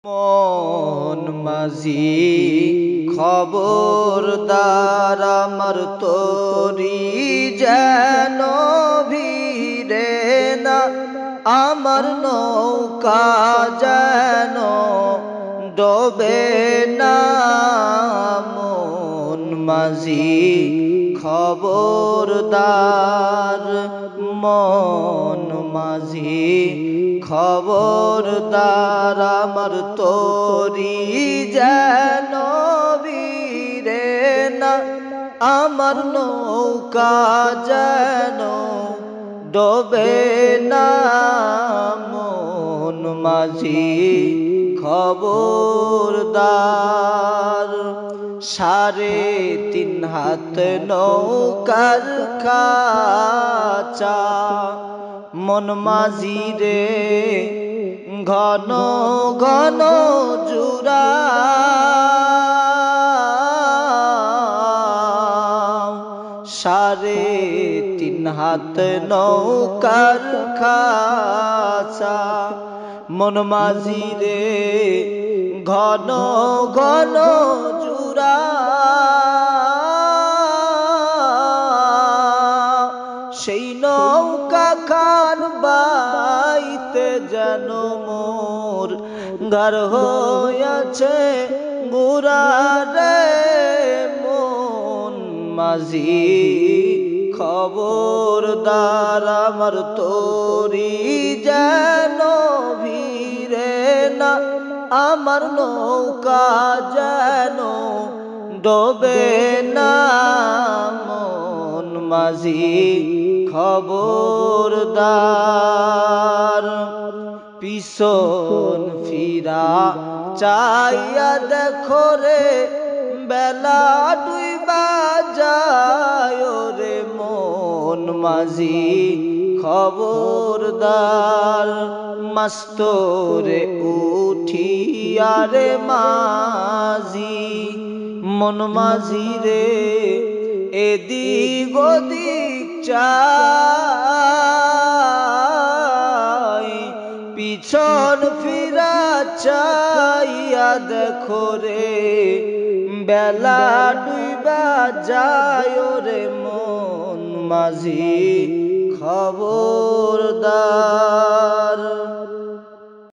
মন মাঝি খবরদার আমার তোরি যেন ভিড়ে না, আমার নৌকা যেন ডোবে না। মন মাঝি খবরদার, মন মাঝি খবরদার আমার তোরি যেন ভিড়ে না, আমার নৌকা যেন ডোবে না। মন মাঝি খবরদার, 3.5 হাত নৌকার খাঁচা, মন মাঝি রে ঘন ঘন জুড়া। 3.5 হাত নৌকার খাঁচা, মন মাঝি রে ঘন ঘন জুড়া। সেই নৌকা খান বাইতে যেন মোর ঘর হয়েছে বুড়া রে। মন মাঝি খবরদার আমার তোরি যেন ভিড়ে না, আমার নৌকা যেন ডোবে না। মন মাঝি খবরদার, পিছন ফিরা চাইয়া দেখো রে বেলা ডুইবা যায় রে। মন মাঝি খবরদার, মাস্তরে উঠিয়া রে মাঝি, মন মাঝি রে এদিক ওদিক চাই, পিছন ফিরা চাইয়া দেখো রে বেলা ডুইবা যায় রে। মন মাঝি খবরদার।